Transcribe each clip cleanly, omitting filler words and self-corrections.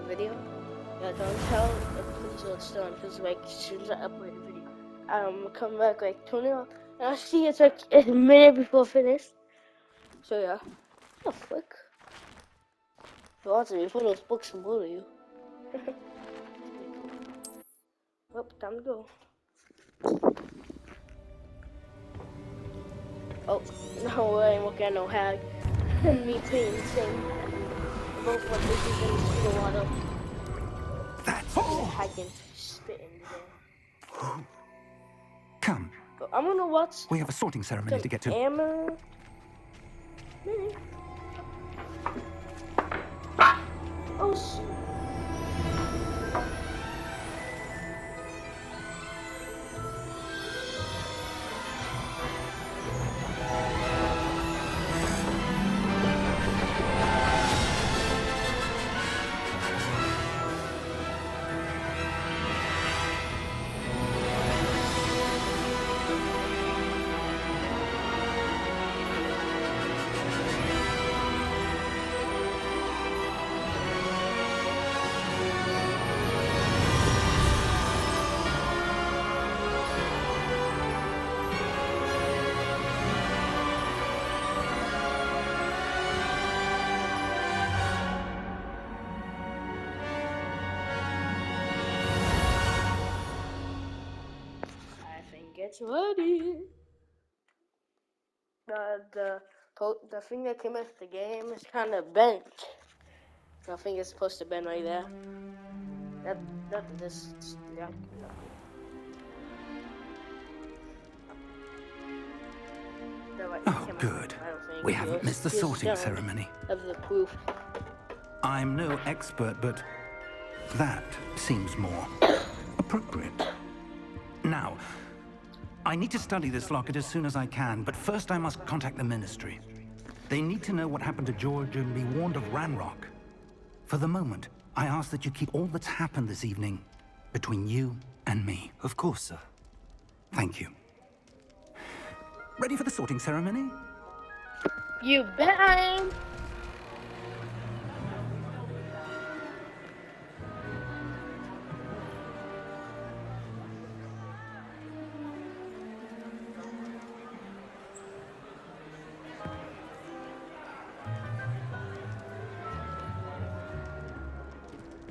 video. Yeah, don't tell the police it's still on because like as soon as I upload the video, come back like 20 and I see it's like a minute before finished. So yeah. Oh fuck. If you want to before those books will bully you. Well, time to go. Oh, no, I ain't looking at no hag. Me playing insane. Both my bitches in the water. That's And hag can spit in there. Come. But I'm gonna watch We have a sorting ceremony to get to. Emma. Oh shit. Get ready. The thing that came with the game is kind of bent. I think it's supposed to bend right there. Yeah. Oh, good. We haven't missed the sorting ceremony. Of the proof. I'm no expert, but that seems more appropriate. Now, I need to study this locket as soon as I can, but first I must contact the Ministry. They need to know what happened to George and be warned of Ranrock. For the moment, I ask that you keep all that's happened this evening between you and me. Of course, sir. Thank you. Ready for the sorting ceremony? You bet I am.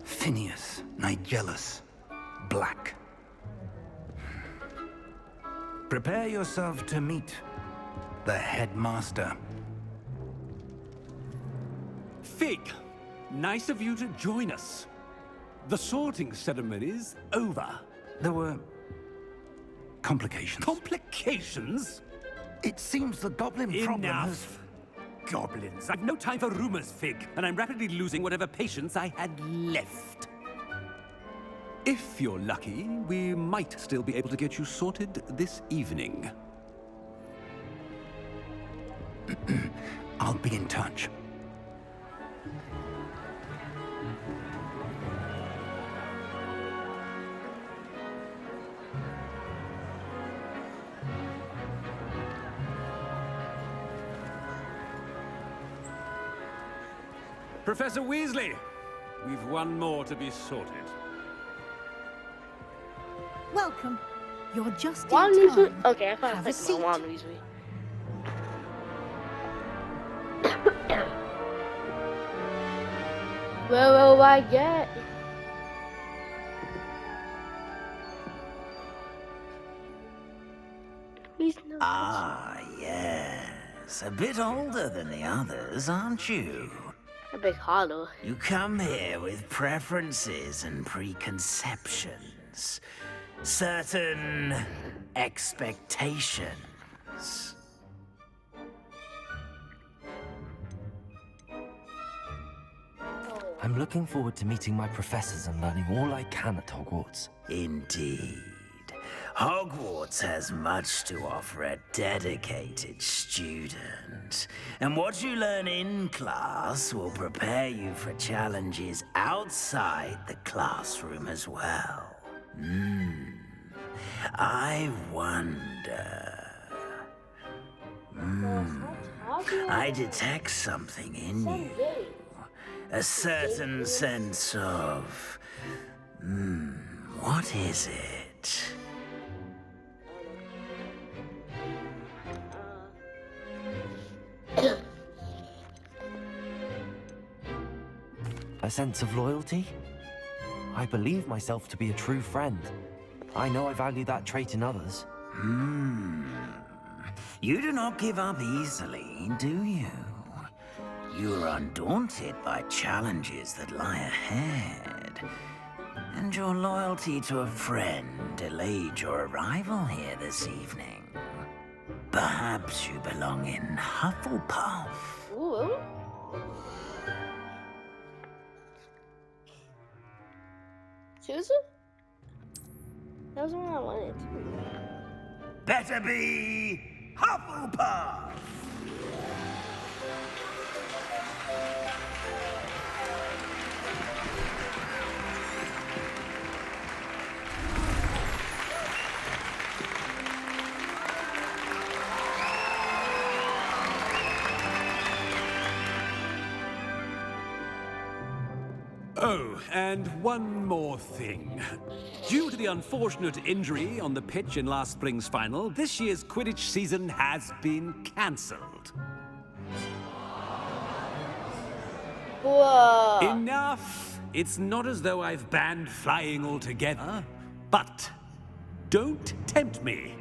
Phineas, Nigellus, Black. Prepare yourself to meet the headmaster. Fig, nice of you to join us. The sorting ceremony's over. There were complications. Complications? It seems the goblin problem has... Enough. Goblins. I've no time for rumors, Fig, and I'm rapidly losing whatever patience I had left. If you're lucky, we might still be able to get you sorted this evening. I'll be in touch. Professor Weasley, we've one more to be sorted. Welcome. You're just Ron in Weasley? time. Okay, I thought Have it a was like seat. Ron Weasley. What will I get? Please no. Ah, yes. A bit older than the others, aren't you? A big hollow. You come here with preferences and preconceptions. Certain expectations. I'm looking forward to meeting my professors and learning all I can at Hogwarts. Indeed. Hogwarts has much to offer a dedicated student. And what you learn in class will prepare you for challenges outside the classroom as well. I wonder... I detect something in you. A certain sense of... what is it? A sense of loyalty? I believe myself to be a true friend. I know I value that trait in others. You do not give up easily, do you? You are undaunted by challenges that lie ahead. And your loyalty to a friend delayed your arrival here this evening. Perhaps you belong in Hufflepuff. Ooh. Seriously? That was the one I wanted. Better be Hufflepuff! Oh, and one more thing. Due to the unfortunate injury on the pitch in last spring's final, this year's Quidditch season has been cancelled. Whoa. Enough! It's not as though I've banned flying altogether, but don't tempt me.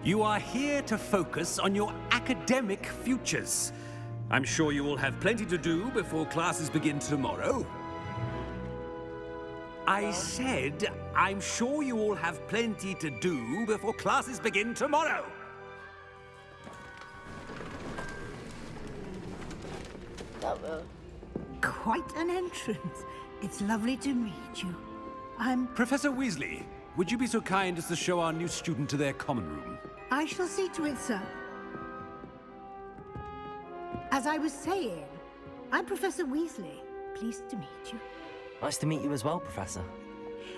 You are here to focus on your academic futures. I'm sure you will have plenty to do before classes begin tomorrow. I said, I'm sure you all have plenty to do before classes begin tomorrow. Quite an entrance. It's lovely to meet you. I'm... Professor Weasley, would you be so kind as to show our new student to their common room? I shall see to it, sir. As I was saying, I'm Professor Weasley. Pleased to meet you. Nice to meet you as well, Professor.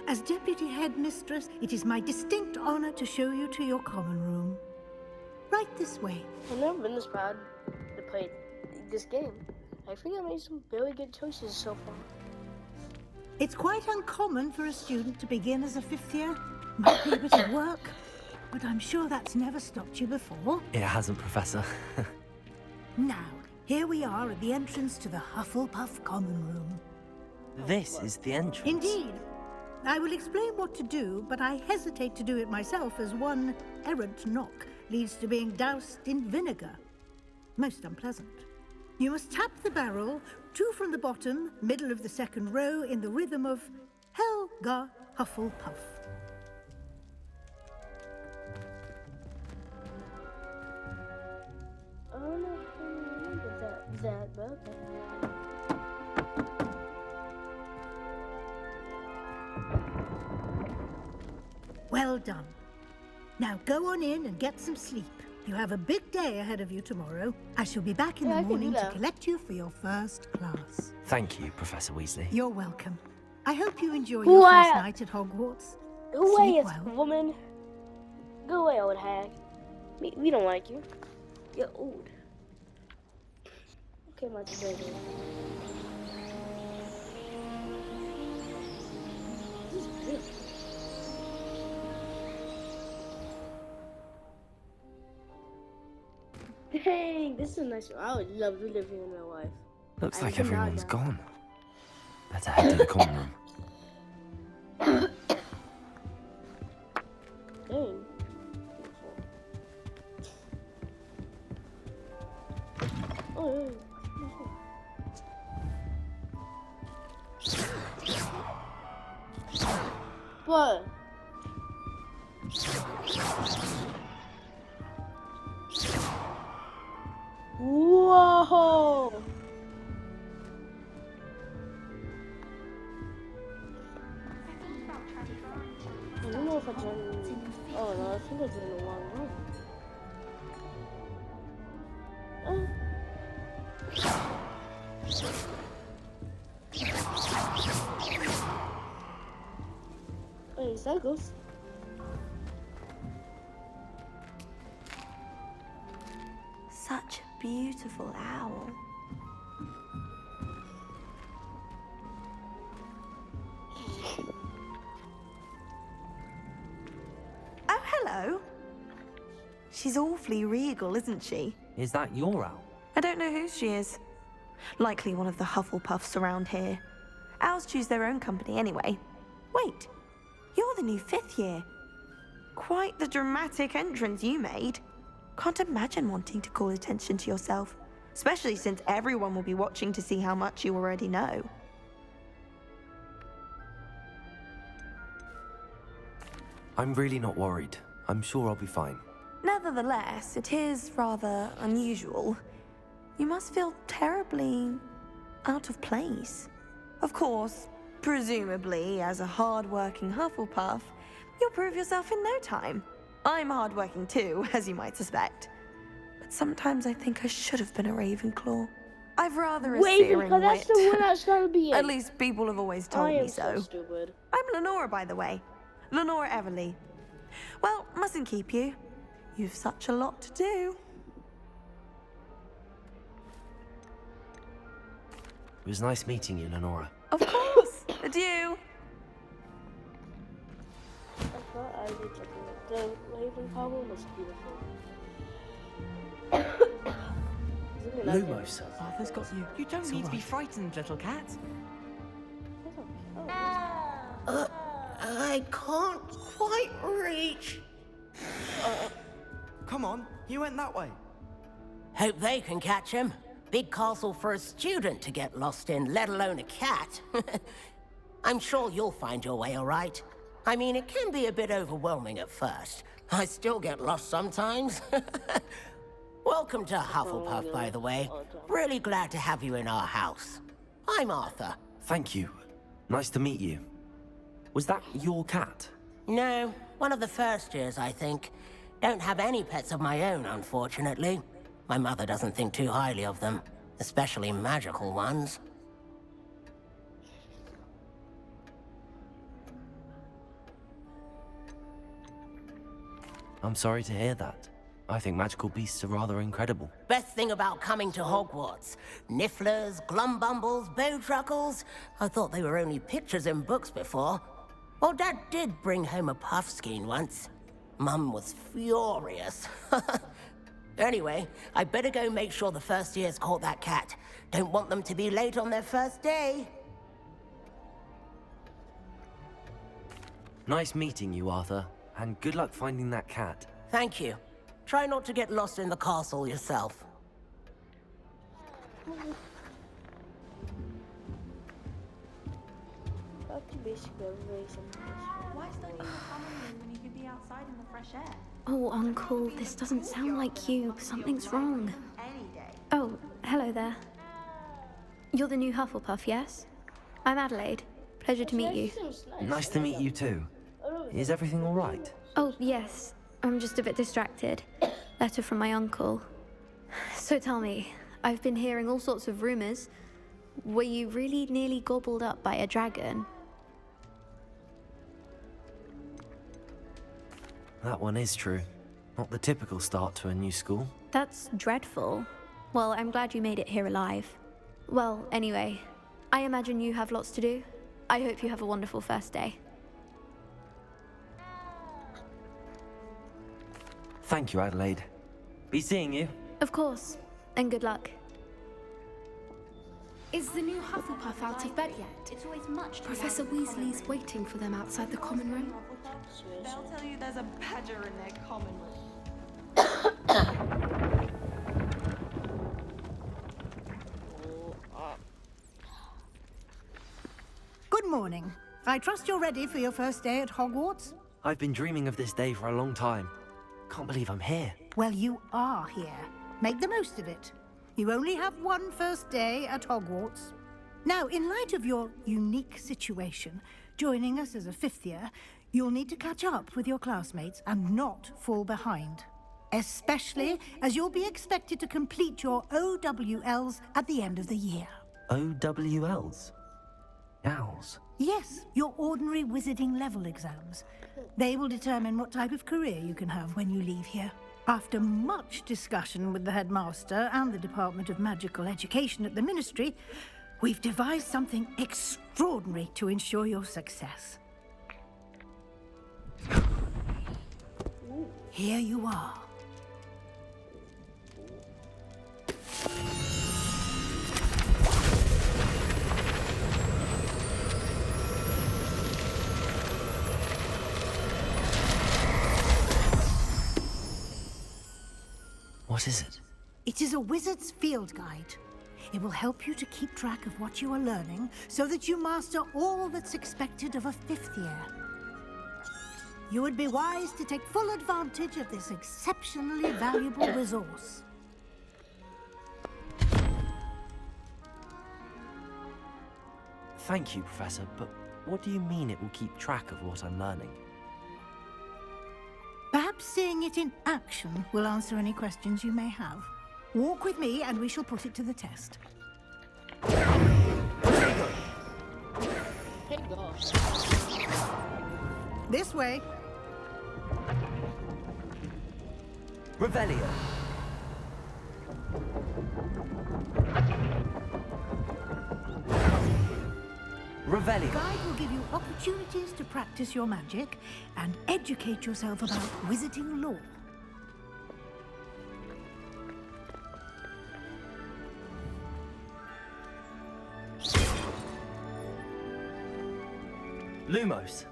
As Deputy Headmistress, it is my distinct honor to show you to your common room. Right this way. I've never been this proud to play this game. I think I made some very good choices so far. It's quite uncommon for a student to begin as a fifth year. Might be a bit of work, but I'm sure that's never stopped you before. It hasn't, Professor. Now, here we are at the entrance to the Hufflepuff common room. This is the entrance. Indeed. I will explain what to do, but I hesitate to do it myself as one errant knock leads to being doused in vinegar. Most unpleasant. You must tap the barrel, 2 from the bottom, middle of the second row, in the rhythm of Helga Hufflepuff. Oh no, I don't remember that, but okay. Well done. Now go on in and get some sleep. You have a big day ahead of you tomorrow. I shall be back in Yeah, I the can do morning to that. collect you for your first class. Thank you, Professor Weasley. You're welcome. I hope you enjoy Who your I- first night at Hogwarts. Go away, Sleep as well. woman. Go away, old hag. We don't like you. You're old. Okay, my baby. This is good. Dang, this is a nice one. I would love to live here in real life. Looks I like cannot everyone's now. gone. Better head to the common room. Dang. Oh, yeah. What? Whoa! I don't know if I turned. Oh no, I think I turned the wrong way. Wait, is that a ghost? Such a beautiful owl. She's awfully regal, isn't she? Is that your owl? I don't know who she is. Likely one of the Hufflepuffs around here. Owls choose their own company anyway. Wait, you're the new 5th year. Quite the dramatic entrance you made. Can't imagine wanting to call attention to yourself, especially since everyone will be watching to see how much you already know. I'm really not worried. I'm sure I'll be fine. Nevertheless, it is rather unusual. You must feel terribly out of place. Of course, presumably, as a hard-working Hufflepuff, you'll prove yourself in no time. I'm hard-working too, as you might suspect. But sometimes I think I should have been a Ravenclaw. I've rather a searing Ravenclaw, that's wit. the one that's gonna be it. At least people have always told I me am so. stupid. I'm Lenora, by the way. Lenora Everly. Well, mustn't keep you. You've such a lot to do. It was nice meeting you, Lenora. Of course. Adieu. I thought I did something. The Ravenclaw one was beautiful. Lumos. Arthur's got you. You don't need to be frightened, little cat. I can't quite reach. Come on, he went that way. Hope they can catch him. Big castle for a student to get lost in, let alone a cat. I'm sure you'll find your way all right. I mean, it can be a bit overwhelming at first. I still get lost sometimes. Welcome to Hufflepuff, by the way. Really glad to have you in our house. I'm Arthur. Thank you. Nice to meet you. Was that your cat? No, one of the first years, I think. Don't have any pets of my own, unfortunately. My mother doesn't think too highly of them, especially magical ones. I'm sorry to hear that. I think magical beasts are rather incredible. Best thing about coming to Hogwarts. Nifflers, glumbumbles, bowtruckles. I thought they were only pictures in books before. Well, Dad did bring home a puffskein once. Mum was furious. Anyway, I better go make sure the first years caught that cat. Don't want them to be late on their first day. Nice meeting you, Arthur. And good luck finding that cat. Thank you. Try not to get lost in the castle yourself. Why study in the common room when you could be outside in the fresh air? Oh, Uncle, this doesn't sound like you. Something's wrong. Any day. Oh, hello there. You're the new Hufflepuff, yes? I'm Adelaide. Pleasure to meet you. Nice to meet you too. Is everything all right? Oh, yes. I'm just a bit distracted. Letter from my uncle. So tell me, I've been hearing all sorts of rumors. Were you really nearly gobbled up by a dragon? That one is true. Not the typical start to a new school. That's dreadful. Well, I'm glad you made it here alive. Well, anyway, I imagine you have lots to do. I hope you have a wonderful first day. Thank you, Adelaide. Be seeing you. Of course, and good luck. Is the new Hufflepuff out of bed yet? It's always much. Professor Weasley's waiting for them outside the common room. They'll tell you there's a badger in their common room. Good morning. I trust you're ready for your first day at Hogwarts? I've been dreaming of this day for a long time. Can't believe I'm here. Well, you are here. Make the most of it. You only have one first day at Hogwarts. Now, in light of your unique situation, joining us as a 5th year, you'll need to catch up with your classmates and not fall behind. Especially as you'll be expected to complete your OWLs at the end of the year. OWLs? Owls? Yes, your ordinary wizarding level exams. They will determine what type of career you can have when you leave here. After much discussion with the headmaster and the Department of Magical Education at the Ministry, we've devised something extraordinary to ensure your success. Here you are. What is it? It is a wizard's field guide. It will help you to keep track of what you are learning so that you master all that's expected of a 5th year. You would be wise to take full advantage of this exceptionally valuable resource. Thank you, Professor, but what do you mean it will keep track of what I'm learning? Perhaps seeing it in action will answer any questions you may have. Walk with me and we shall put it to the test. Hey, gosh. This way. Revelio. Revelio. The guide will give you opportunities to practice your magic and educate yourself about wizarding lore. Lumos.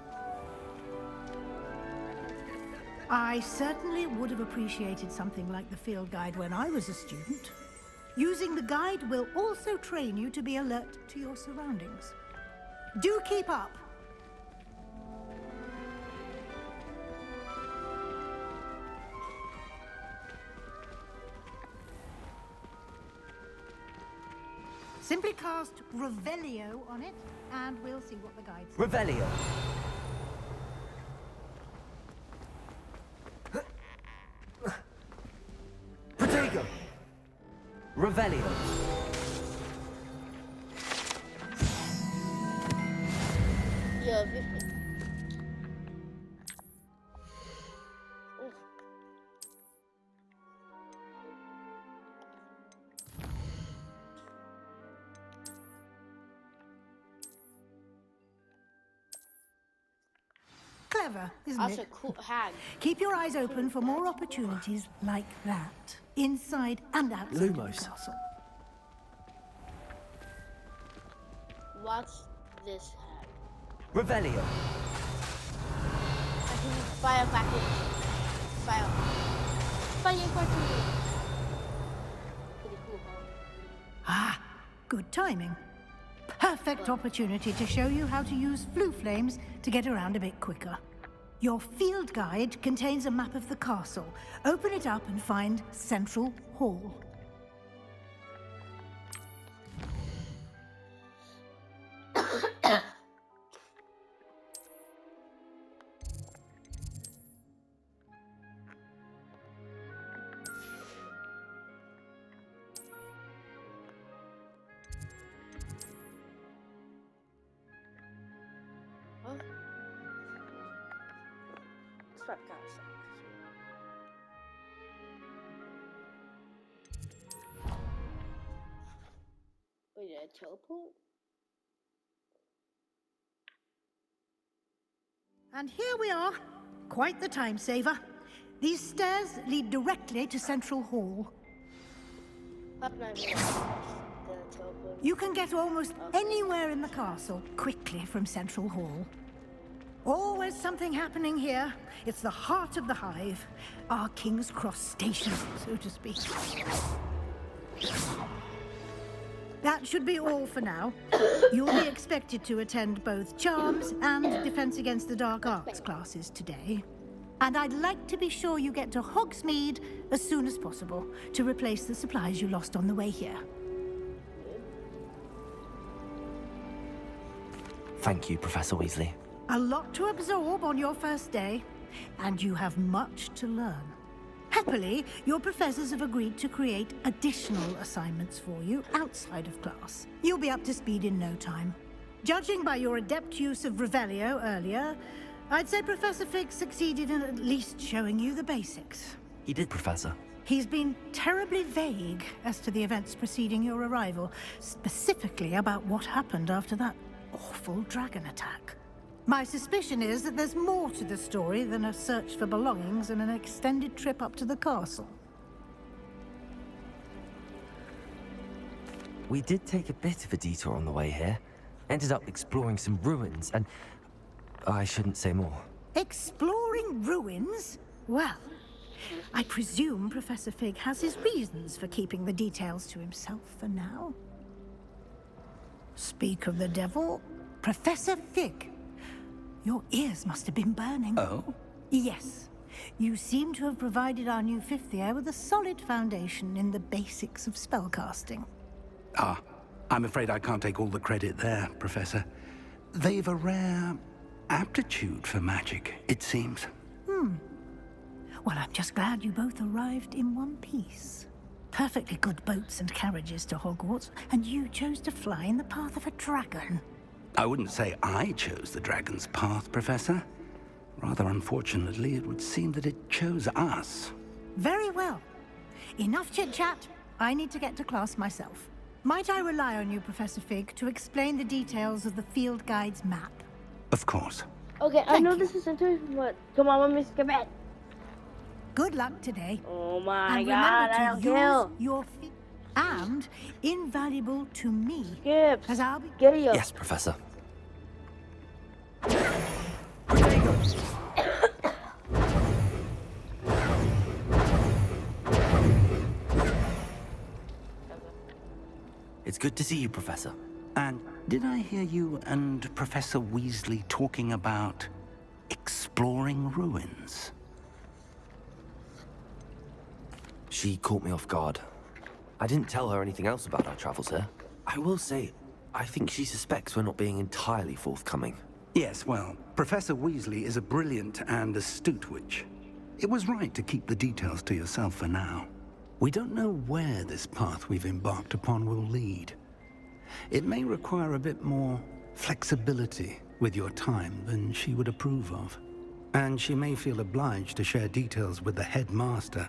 I certainly would have appreciated something like the field guide when I was a student. Using the guide will also train you to be alert to your surroundings. Do keep up. Simply cast Revelio on it, and we'll see what the guide says. Revelio. Protego. Revelio. Yeah, Clever, isn't that's it? a cool hag. Keep your eyes open for more opportunities like that, inside and outside of Lumos. the castle. What's this hag? Revelio. I can fire back in. Fire. Fire back in. Pretty cool, huh? Ah, good timing. Perfect opportunity to show you how to use flue flames to get around a bit quicker. Your field guide contains a map of the castle. Open it up and find Central Hall. Huh? It's not kind of stuff. Wait, did I teleport? And here we are. Quite the time saver. These stairs lead directly to Central Hall. How did I miss the teleport? You can get almost anywhere in the castle quickly from Central Hall. Always something happening here. It's the heart of the hive. Our King's Cross station, so to speak. That should be all for now. You'll be expected to attend both Charms and Defense Against the Dark Arts classes today. And I'd like to be sure you get to Hogsmeade as soon as possible to replace the supplies you lost on the way here. Thank you, Professor Weasley. A lot to absorb on your first day, and you have much to learn. Happily, your professors have agreed to create additional assignments for you outside of class. You'll be up to speed in no time. Judging by your adept use of Revelio earlier, I'd say Professor Fig succeeded in at least showing you the basics. He did, Professor. He's been terribly vague as to the events preceding your arrival, specifically about what happened after that awful dragon attack. My suspicion is that there's more to the story than a search for belongings and an extended trip up to the castle. We did take a bit of a detour on the way here. Ended up exploring some ruins and... I shouldn't say more. Exploring ruins? Well, I presume Professor Fig has his reasons for keeping the details to himself for now. Speak of the devil, Professor Fig. Your ears must have been burning. Oh? Yes. You seem to have provided our new fifth year with a solid foundation in the basics of spellcasting. Ah, I'm afraid I can't take all the credit there, Professor. They've a rare aptitude for magic, it seems. Well, I'm just glad you both arrived in one piece. Perfectly good boats and carriages to Hogwarts, and you chose to fly in the path of a dragon. I wouldn't say I chose the dragon's path, Professor. Rather unfortunately, it would seem that it chose us. Very well. Enough chit-chat. I need to get to class myself. Might I rely on you, Professor Fig, to explain the details of the field guide's map? Of course. Okay, I know Thank you. this is interesting, but come on, let me skip it. Good luck today. Oh my And god, remember I to don't use kill. your feet. And invaluable to me. Skip. As I'll be... Get you. Yes, Professor. It's good to see you, Professor. And did I hear you and Professor Weasley talking about exploring ruins? She caught me off guard. I didn't tell her anything else about our travels here. I will say, I think she suspects we're not being entirely forthcoming. Yes, well, Professor Weasley is a brilliant and astute witch. It was right to keep the details to yourself for now. We don't know where this path we've embarked upon will lead. It may require a bit more flexibility with your time than she would approve of. And she may feel obliged to share details with the headmaster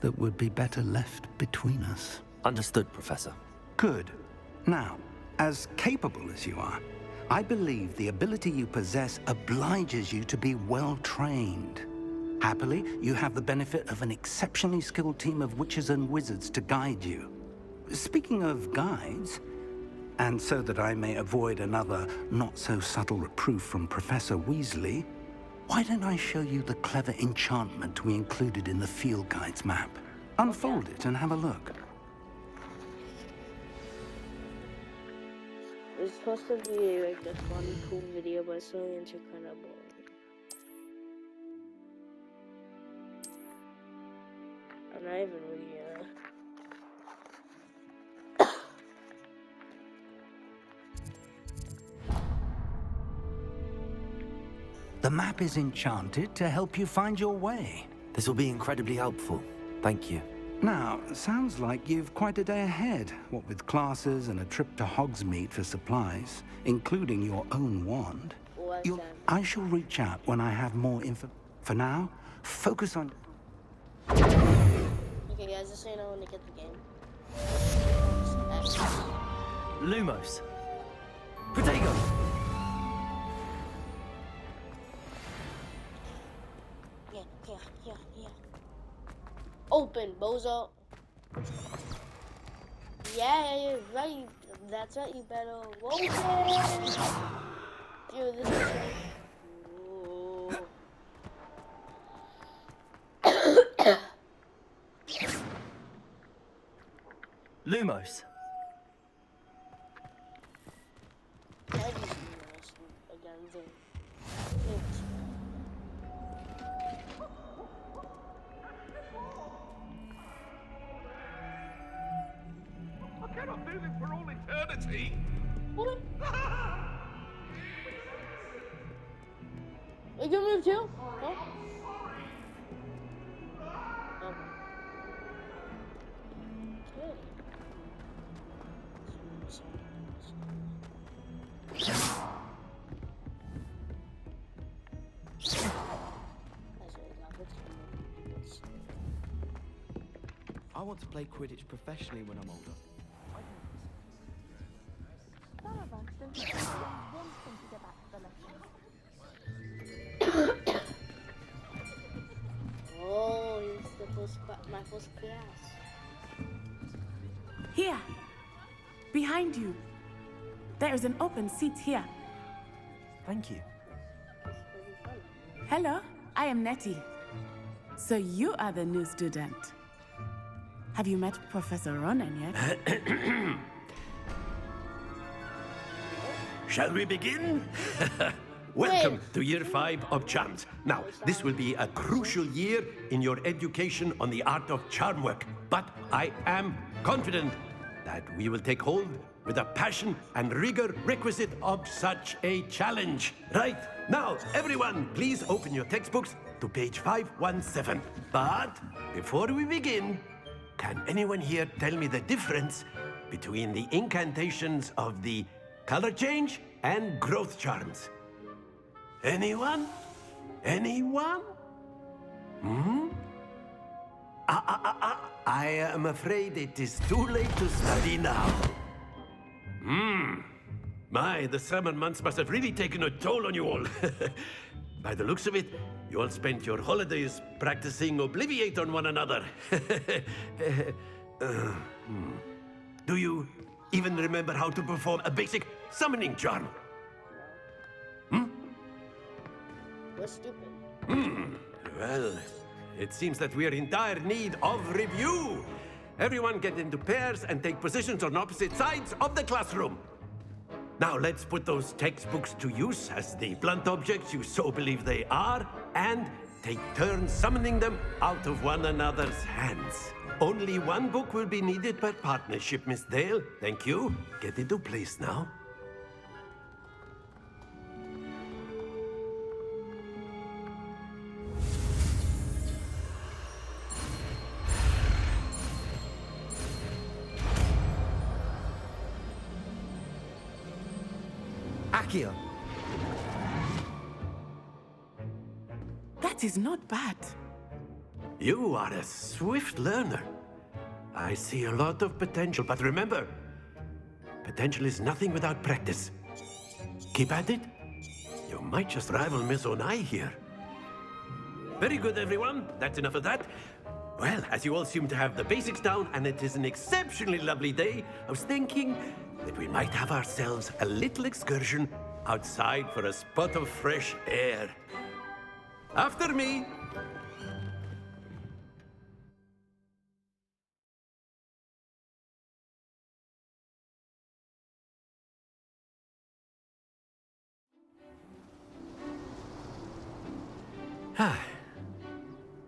that would be better left between us. Understood, Professor. Good. Now, as capable as you are, I believe the ability you possess obliges you to be well trained. Happily, you have the benefit of an exceptionally skilled team of witches and wizards to guide you. Speaking of guides, and so that I may avoid another not-so-subtle reproof from Professor Weasley, why don't I show you the clever enchantment we included in the field guide's map? Unfold it and have a look. It's supposed to be like a fun, cool video, but it's really into kind of boring. I'm not even reading it. The map is enchanted to help you find your way. This will be incredibly helpful. Thank you. Now, sounds like you've quite a day ahead, what with classes and a trip to Hogsmeade for supplies, including your own wand. I shall reach out when I have more info. For now, focus on... Okay guys, just so you know when to get the game. Lumos. Protego. Yeah. Open, bozo. Yeah, right. That's right, you better open. Dude, this is... Lumos. I cannot do this for all eternity. What? You can move too? No? I want to play Quidditch professionally when I'm older. Oh, it's my first class. Here, behind you. There is an open seat here. Thank you. Hello, I am Nettie. So you are the new student. Have you met Professor Ronan yet? Shall we begin? Welcome to Year 5 of Charms. Now, this will be a crucial year in your education on the art of charm work. But I am confident that we will take hold with the passion and rigor requisite of such a challenge. Right, now, everyone, please open your textbooks to page 517. But before we begin, can anyone here tell me the difference between the incantations of the color change and growth charms? Anyone? Anyone? I am afraid it is too late to study now. My, the summer months must have really taken a toll on you all. By the looks of it, you all spent your holidays practicing Obliviate on one another. Do you even remember how to perform a basic summoning charm? We're stupid. Well, it seems that we are in dire need of review. Everyone get into pairs and take positions on opposite sides of the classroom. Now let's put those textbooks to use as the blunt objects you so believe they are, and take turns summoning them out of one another's hands. Only one book will be needed per partnership, Miss Dale. Thank you. Get into place now. Accio. That is not bad. You are a swift learner. I see a lot of potential, but remember, potential is nothing without practice. Keep at it. You might just rival Miss Onai here. Very good, everyone. That's enough of that. Well, as you all seem to have the basics down, and it is an exceptionally lovely day, I was thinking that we might have ourselves a little excursion outside for a spot of fresh air. After me.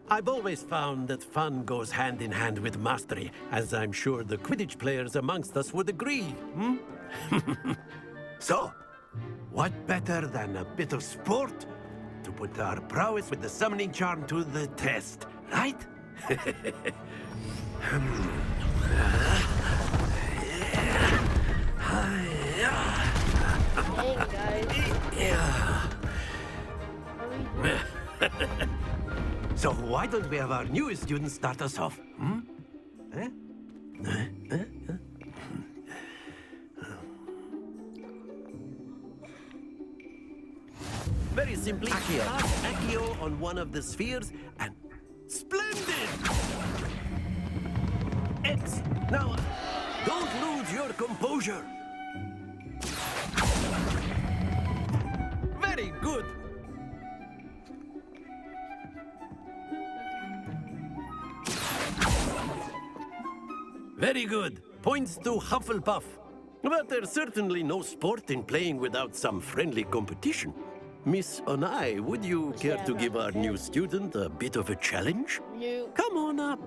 I've always found that fun goes hand in hand with mastery, as I'm sure the Quidditch players amongst us would agree, So, what better than a bit of sport to put our prowess with the summoning charm to the test, right? Hey, guys. So why don't we have our newest student start us off? Very simply, cast Accio on one of the spheres and... Splendid! X! Now, don't lose your composure. Very good. Very good. Points to Hufflepuff. But there's certainly no sport in playing without some friendly competition. Miss Onai, would you care to give our new student a bit of a challenge? No. Come on up.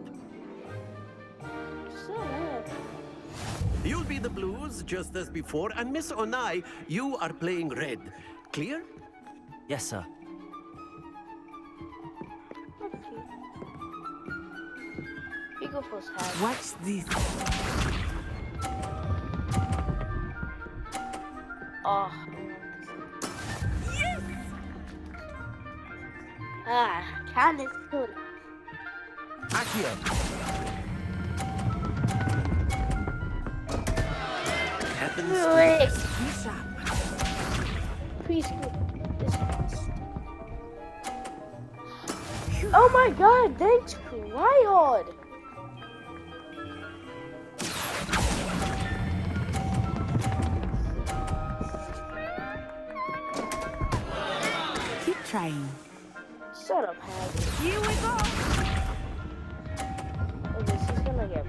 So, You'll be the blues, just as before, and Miss Onai, you are playing red. Clear? Yes, sir. Hufflepuff's hat. Watch this. Oh. Yes! Candace good. Accio. Happens Wait. Be sharp. Preschool. Oh my god, thanks, Cryod. Keep trying. Shut up, Hag. Here we go. Okay, she's gonna get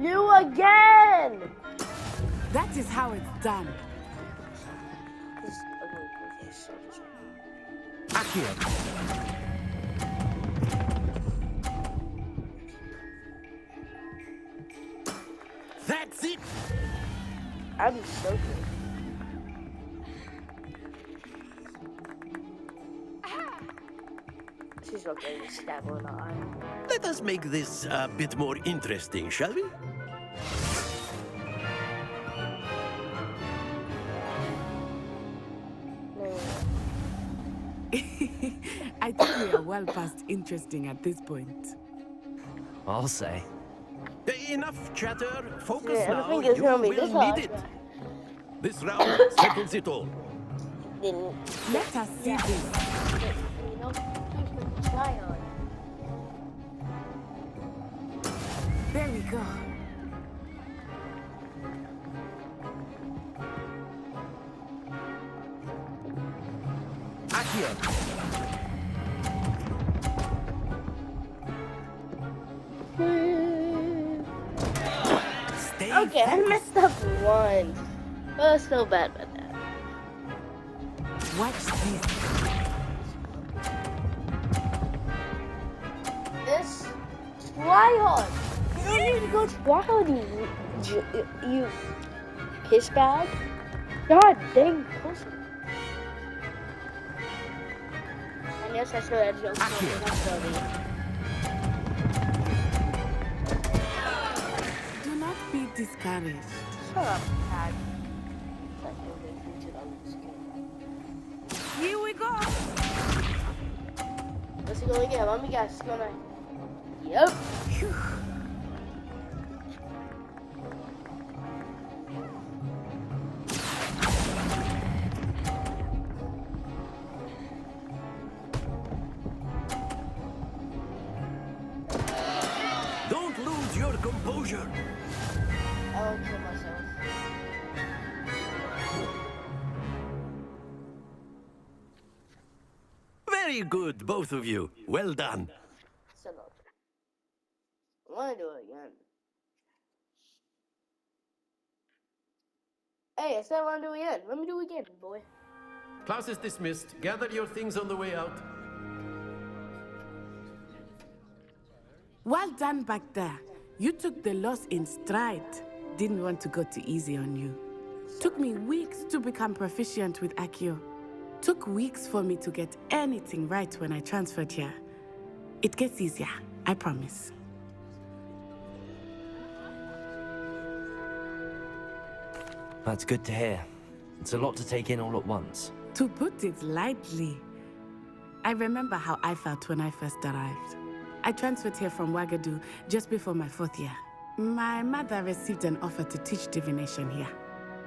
you again! That is how it's done. This is ugly. Okay, so Accio. That's it! I'm so good. She's not getting a stab on the eye. Let us make this a bit more interesting, shall we? I think we are well past interesting at this point. I'll say. Enough chatter. Focus Yeah, I now. think it's You gonna be will this need hard. it. This round settles it all. Didn't. Let us see this. You know, try on. There we go. Accio. Stay Okay, I focused. messed up once. But I was still bad at that. Watch this. This try hard. You don't need to go try hard, you piss bag. God dang pussy. And yes, I saw that joke. That's funny. Do not be discouraged. Shut up, Tag. Here we go. What's he gonna get? Let me guess. He's gonna. Yep. Don't lose your composure. I won't kill myself. Very good, both of you. Well done. Shut up. I wanna do it again. Hey, I said I wanna do it again. Let me do it again, boy. Class is dismissed. Gather your things on the way out. Well done back there. You took the loss in stride. Didn't want to go too easy on you. Took me weeks to become proficient with Accio. Took weeks for me to get anything right when I transferred here. It gets easier, I promise. That's good to hear. It's a lot to take in all at once. To put it lightly, I remember how I felt when I first arrived. I transferred here from Wagadu just before my 4th year. My mother received an offer to teach divination here.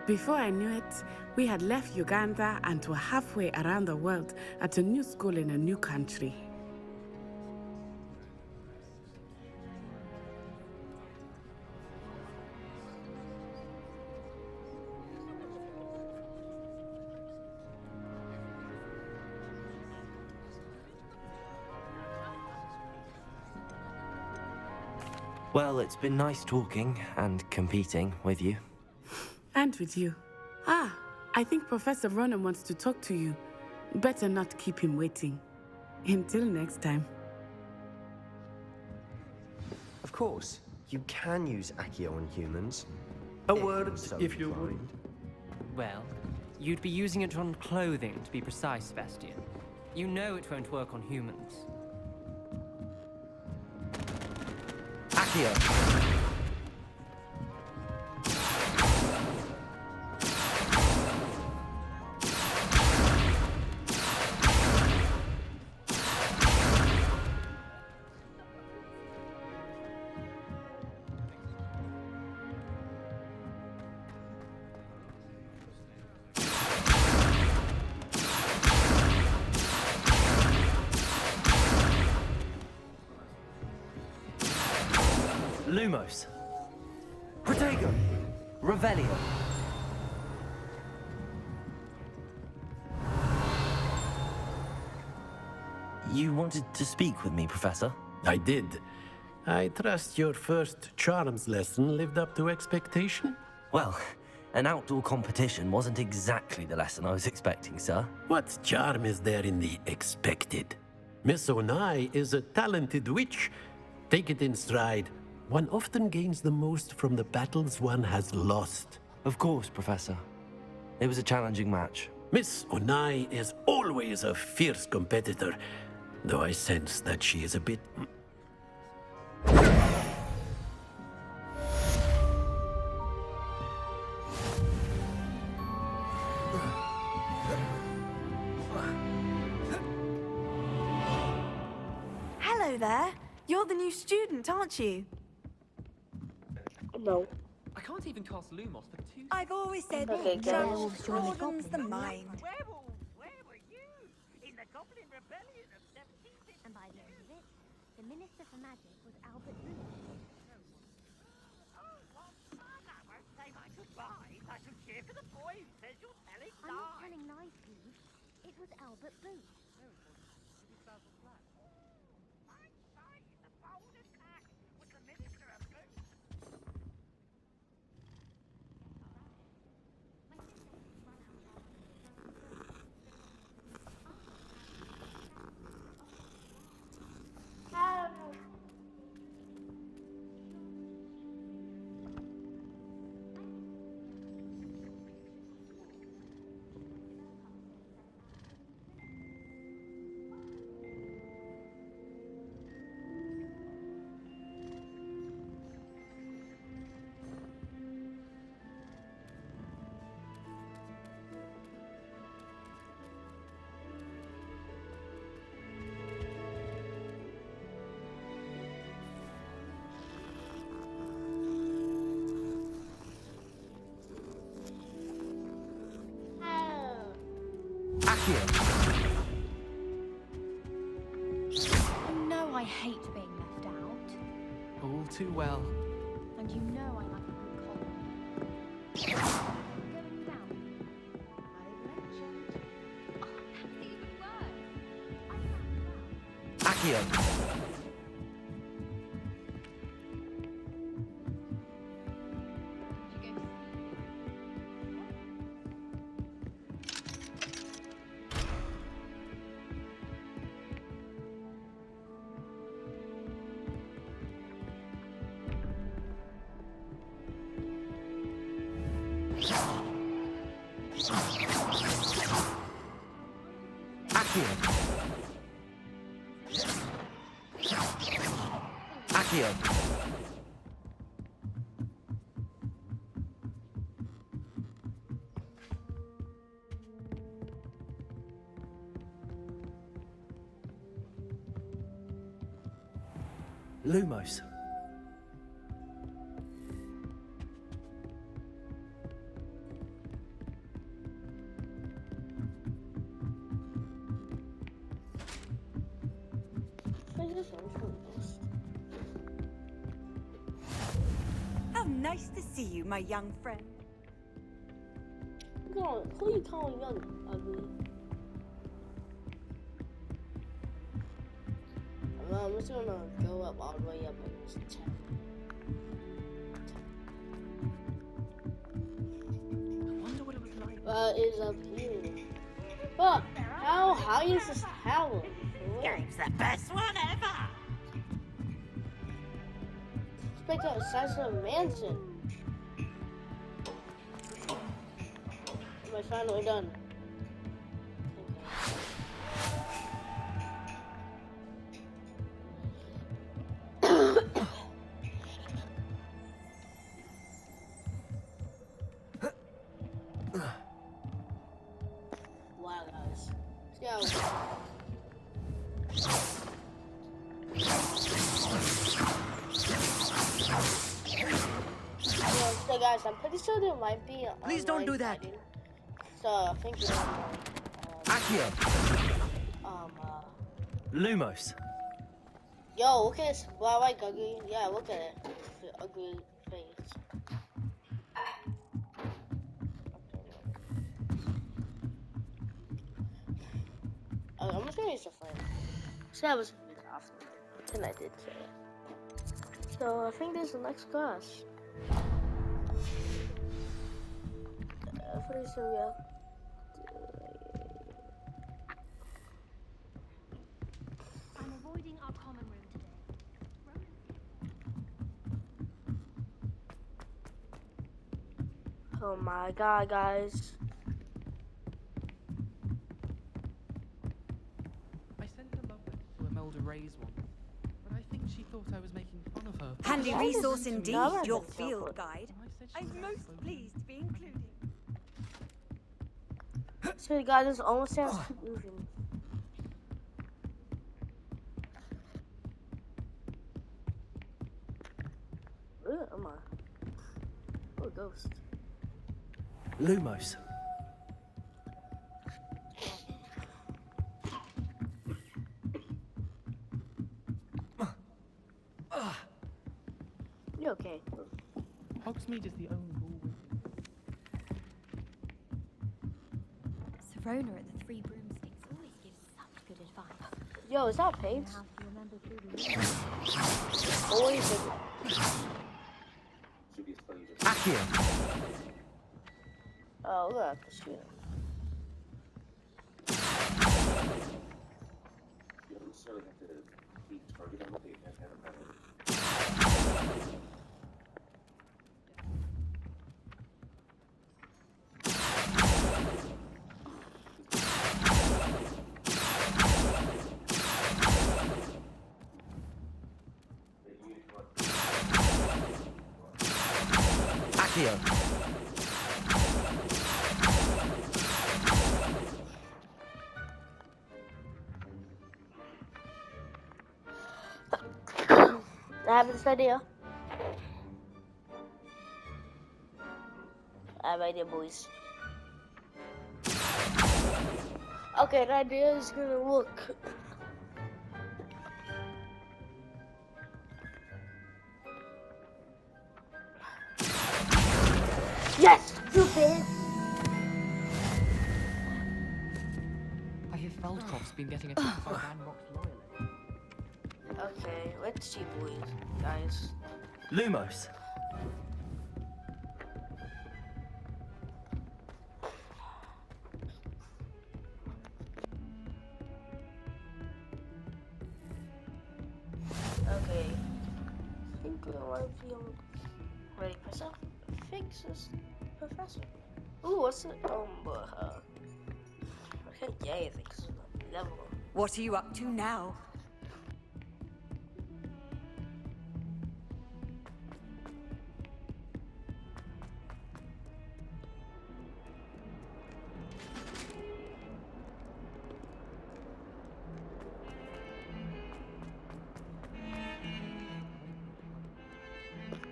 Before I knew it, we had left Uganda and were halfway around the world at a new school in a new country. Well, it's been nice talking and competing with you. And with you. Ah, I think Professor Ronan wants to talk to you. Better not keep him waiting. Until next time. Of course, you can use Accio on humans. A word, so if you would. inclined. Well, you'd be using it on clothing, to be precise, Sebastian. You know it won't work on humans. Accio! Lumos. Protego. Revelio. You wanted to speak with me, Professor? I did. I trust your first charms lesson lived up to expectation? Well, an outdoor competition wasn't exactly the lesson I was expecting, sir. What charm is there in the expected? Miss Onai is a talented witch. Take it in stride. One often gains the most from the battles one has lost. Of course, Professor. It was a challenging match. Miss Onai is always a fierce competitor, though I sense that she is a bit... Hello there. You're the new student, aren't you? No. I can't even cast Lumos for 2 I've always said Okay, travel guys. broadens the mind. Where were you? In the Goblin Rebellion of 1750? And by the end of it, the Minister for Magic was Albert Lewis. Oh, what fun! I won't say my goodbyes. I shall cheer for the boy who says you're telling lies. I'm not telling lies, Pete. It was Albert Booth. I'm sorry, the bold attack was the Minister of Booth. You know I hate being left out. All too well. And you know I like a good collar. Going down. I mentioned. Oh, that's even worse. Accio! Accio! Lumos. How nice to see you, my young friend. Who are you calling young, ugly? I'm just gonna go up all the way up and just tap. I wonder what it was like. What is up here? But how high is this tower? Game's the best one ever! It's like the size of a mansion. Am I finally done? Wow, guys. Let's go. So guys, I'm pretty sure there might be a Please don't do that. fighting. So I think Accio! Lumos. Yo, look at this. Well, I like ugly. Yeah, look at it. The ugly face. I'm just gonna use a flame. So that was a bit after. And I did say it. So I think this is the next class. For this area. I'm avoiding our common room today. Oh my god, guys. I sent a love letter to Imelda Ray's one, but I think she thought I was making fun of her. Handy resource indeed, Another your thing, field so guide. I'm most pleased to be included. So the guy just almost sounds keep moving. Where am I? Oh, ghost. Lumos. You okay? Hogsmeade is the only hall with Serona at the Three Broomsticks always gives such good advice. Yo, is that paint? How to remember through the Always did. Accio. Oh, look at the shooter. Accio. I have this idea. I have an idea, boys. Okay, the idea is gonna work. Yes, stupid! I hear Feldkopf's been getting attacked by Van Rock's loyalists. Okay, let's see, boys, guys. Lumos. Okay. I think we might be ready for some fixes, Professor. Ooh, what's it? I think Jay thinks level. What are you up to now?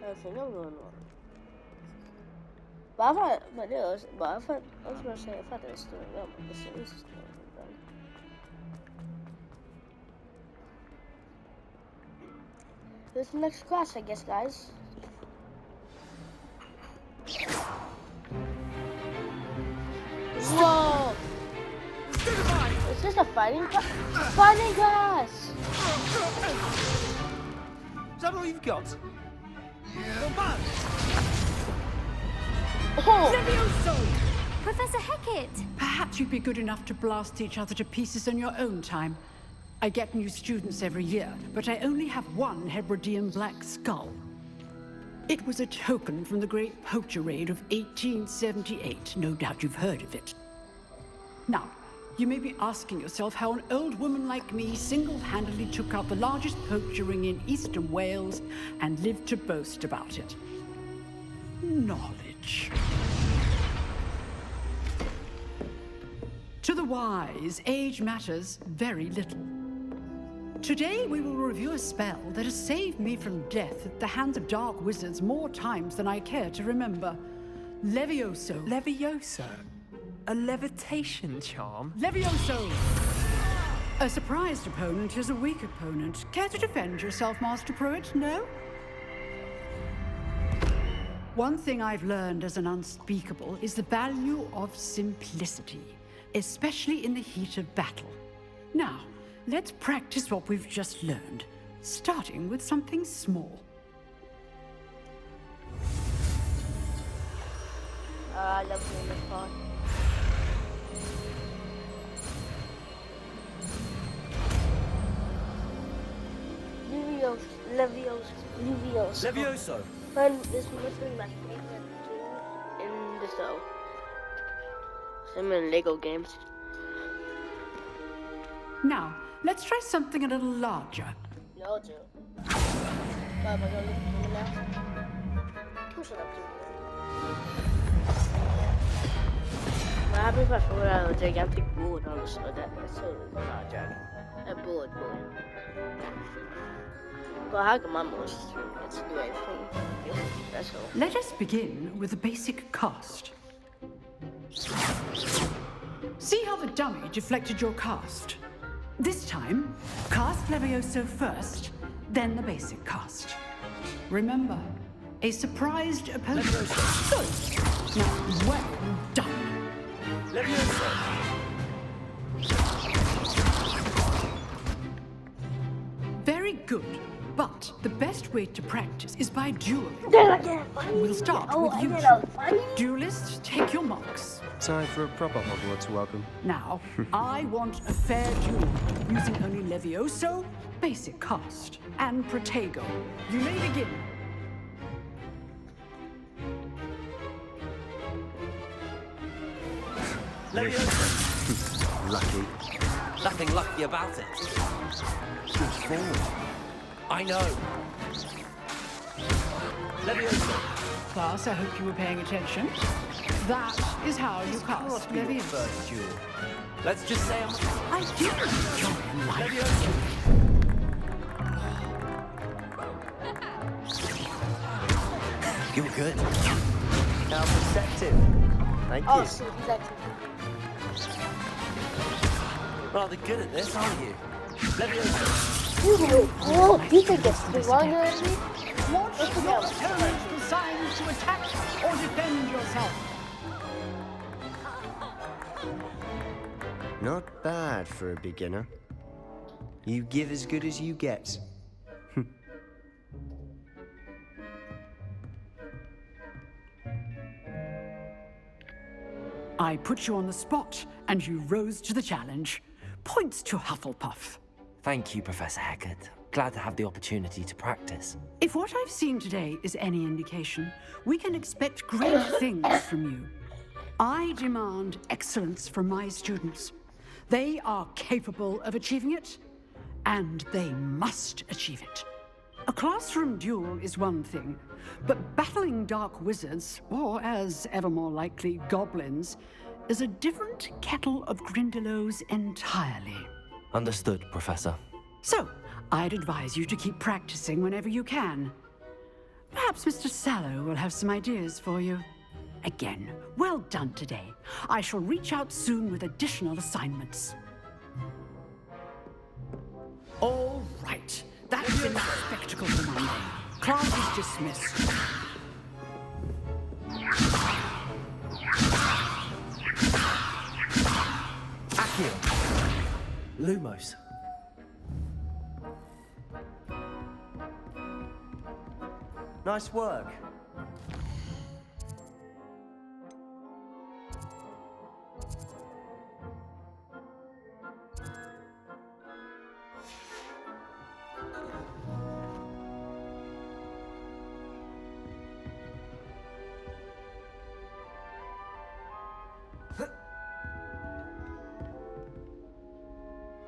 I think I'm going on. But I thought, I was gonna say, I thought it was still done. The series is still done. This is the next class, I guess, guys. Whoa! Is this a fighting class? Fighting class! Is that all you've got? Professor Hecat! Perhaps you'd be good enough to blast each other to pieces in your own time. I get new students every year, but I only have one Hebridean black skull. It was a token from the Great Poacher Raid of 1878. No doubt you've heard of it. Now, you may be asking yourself how an old woman like me single-handedly took out the largest poacher ring in eastern Wales and lived to boast about it. Knowledge. To the wise, age matters very little. Today we will review a spell that has saved me from death at the hands of dark wizards more times than I care to remember. Levioso. Levioso? A levitation charm? Levioso! A surprised opponent is a weak opponent. Care to defend yourself, Master Pruitt? No? One thing I've learned as an unspeakable is the value of simplicity, especially in the heat of battle. Now, let's practice what we've just learned, starting with something small. I love doing this part. Levioso. And this must be my favorite tool in the show. Same in Lego games. Now, let's try something a little larger. Larger. Am I gonna look at him now? Push it up to What happens if I throw out a gigantic board on the show that's so not a dragon? A board. But how come my most gets to do anything special? Let us begin with the basic cast. See how the dummy deflected your cast? This time, cast Levioso first, then the basic cast. Remember, a surprised opponent. Good. Now, well done. Levioso. Very good. But the best way to practice is by dueling. We'll start with you two. Duelists, take your marks. Time for a proper Hogwarts welcome. Now, I want a fair duel, using only Levioso, basic cast, and Protego. You may begin. Levioso. Lucky. Nothing lucky about it. Good form. I know. Levioso. Class, I hope you were paying attention. That is how you cast Levioso. First duel. Let's just say I didn't enjoy life. Levioso. You're good. How perceptive. Thank you. Oh, shit, he's actually. Rather good at this, aren't you? Levioso. Oh, you think it's stronger than me? Watch your opponents for signs to attack or defend yourself. Not bad for a beginner. You give as good as you get. I put you on the spot, and you rose to the challenge. Points to Hufflepuff. Thank you, Professor Hecat. Glad to have the opportunity to practice. If what I've seen today is any indication, we can expect great things from you. I demand excellence from my students. They are capable of achieving it, and they must achieve it. A classroom duel is one thing, but battling dark wizards, or as ever more likely, goblins, is a different kettle of Grindylows entirely. Understood, Professor. So, I'd advise you to keep practicing whenever you can. Perhaps Mr. Sallow will have some ideas for you. Again, well done today. I shall reach out soon with additional assignments. All right. That's enough spectacle for Monday. Class is dismissed. Accio. Lumos. Nice work.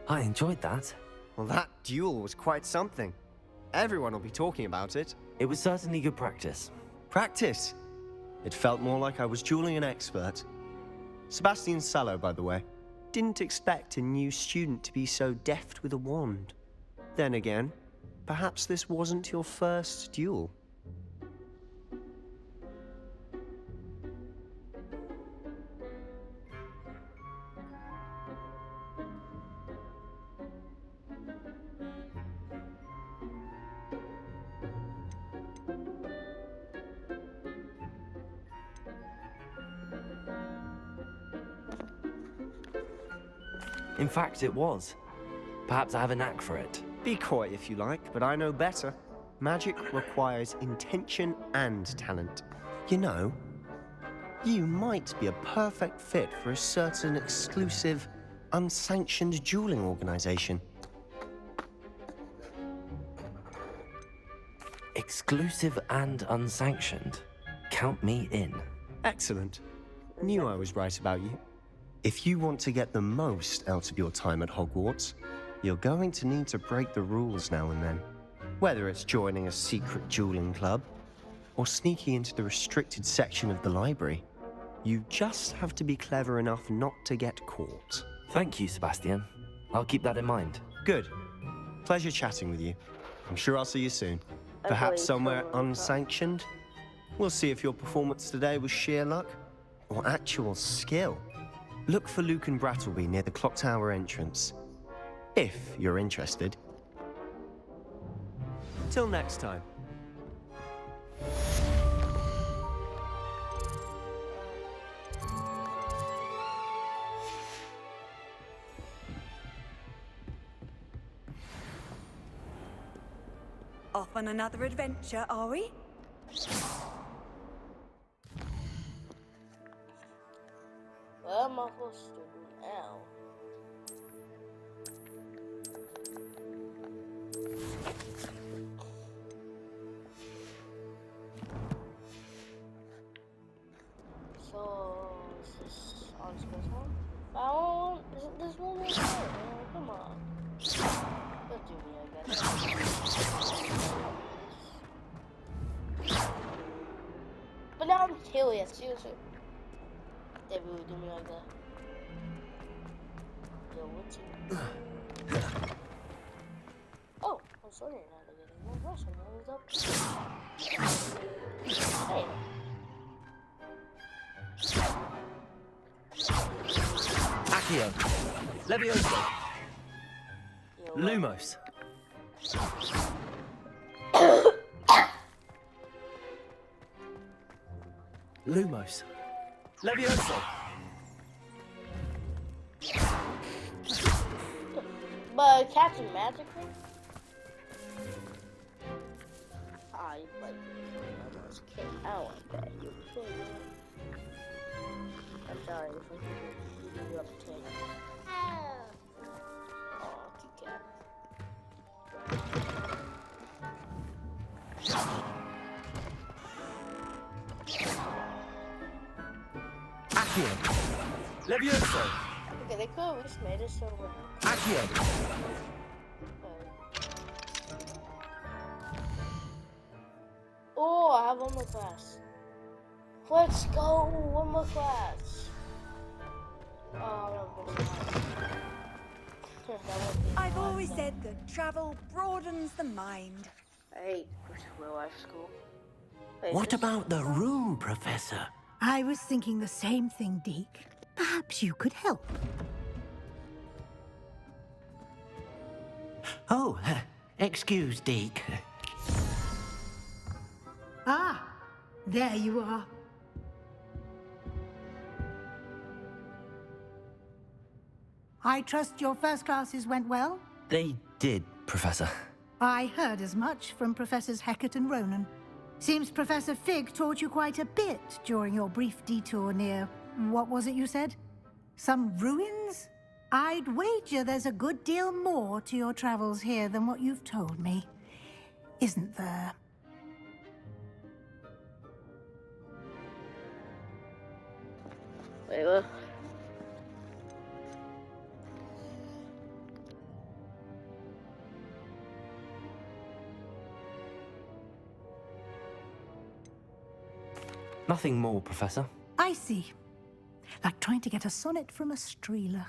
I enjoyed that. Well, that duel was quite something. Everyone will be talking about it. It was certainly good practice. Practice? It felt more like I was dueling an expert. Sebastian Sallow, by the way. Didn't expect a new student to be so deft with a wand. Then again, perhaps this wasn't your first duel. In fact, it was. Perhaps I have a knack for it. Be coy if you like, but I know better. Magic requires intention and talent. You know, you might be a perfect fit for a certain exclusive, unsanctioned dueling organization. Exclusive and unsanctioned. Count me in. Excellent. Knew I was right about you. If you want to get the most out of your time at Hogwarts, you're going to need to break the rules now and then. Whether it's joining a secret dueling club, or sneaking into the restricted section of the library, you just have to be clever enough not to get caught. Thank you, Sebastian. I'll keep that in mind. Good. Pleasure chatting with you. I'm sure I'll see you soon. Perhaps somewhere unsanctioned? We'll see if your performance today was sheer luck or actual skill. Look for Luke and Brattleby near the clock tower entrance, if you're interested. Till next time. Off on another adventure, are we? Where am I supposed to do now? So, is this on this one? Oh, isn't this one? Oh, come on. Don't do me like that. But now I'm curious, seriously. They really do me like that. Yo, what's it? Oh, I'm sorry, not getting more rush. I was up. Hey. Accio. Levioso. Lumos. Lumos. Levioso. But catching magic thing? Ah, you played it. Almost kicked. I don't want that. I'm sorry if I beat you up to take. Oh, kick out. Accio. Levioso. Okay, they could have just made it so well. Accio. Oh, I have one more class. Let's go, one more class. Oh, I've always said that travel broadens the mind. I hate real life school. What about the room, Professor? I was thinking the same thing, Deke. Perhaps you could help. Oh, excuse, Deke. Ah, there you are. I trust your first classes went well? They did, Professor. I heard as much from Professors Hecat and Ronan. Seems Professor Fig taught you quite a bit during your brief detour near... what was it you said? Some ruins? I'd wager there's a good deal more to your travels here than what you've told me. Isn't there? Wait, what? Nothing more, Professor. I see. Like trying to get a sonnet from a streeler.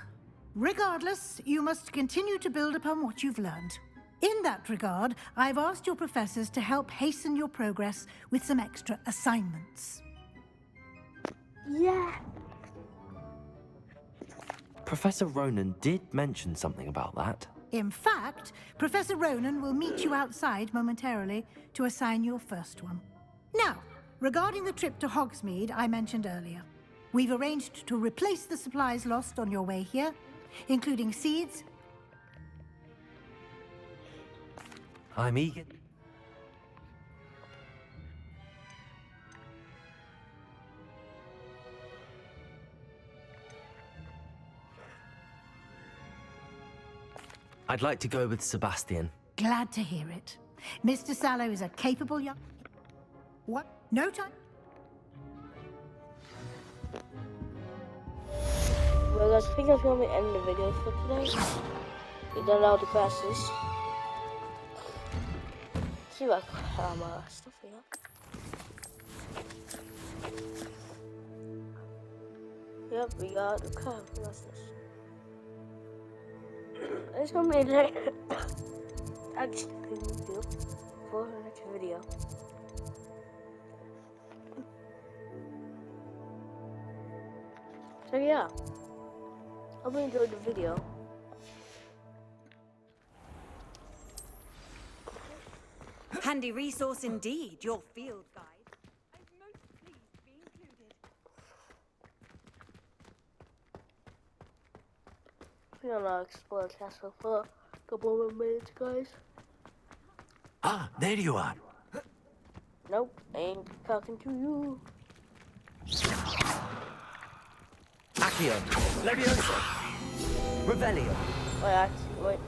Regardless, you must continue to build upon what you've learned. In that regard, I've asked your professors to help hasten your progress with some extra assignments. Yeah. Professor Ronan did mention something about that. In fact, Professor Ronan will meet you outside momentarily to assign your first one. Now, regarding the trip to Hogsmeade I mentioned earlier, we've arranged to replace the supplies lost on your way here, including seeds I'm eager. I'd like to go with Sebastian. Glad to hear it. Mr. Sallow is a capable young... What? No time? Well guys, I think that's going to be ending the video for today. We done all the classes. See what stuff here. Yep, we got the class. What's this? It's gonna be like actually video for the next video. So yeah, I hope you enjoyed the video. Handy resource indeed, your field guide. I'm most pleased to be included. We're gonna explore the castle for a couple more minutes, guys. Ah, there you are. Nope, I ain't talking to you. Accio, Leviosa, Revelio. Wait, actually, wait.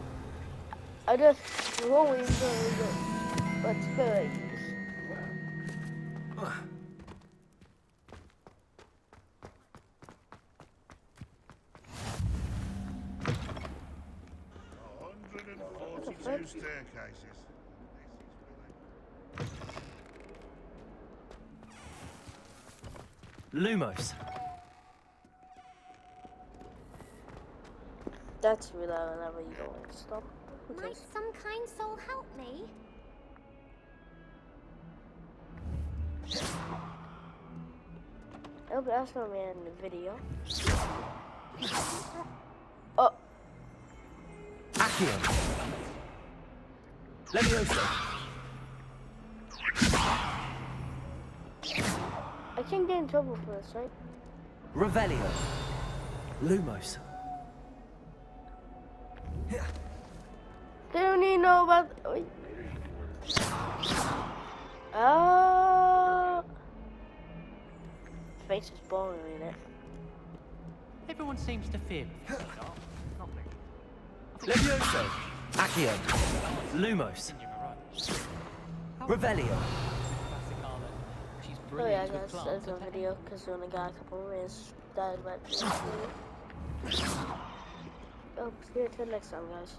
I just always let's go. Staircases. Lumos. That's really whenever you go and stop. Might some kind soul help me? Oh, but that's gonna be in the video. Oh. Accio. Leviosa. I can't get in trouble for this, right? Revelio. Lumos. They don't even know about. Face is boring in it. Everyone seems to fear me. Levioso. Accio. Lumos. Revelio. Oh yeah, guys, that's a video because we only got a couple of minutes. That is what. Oh, see you till next time, guys.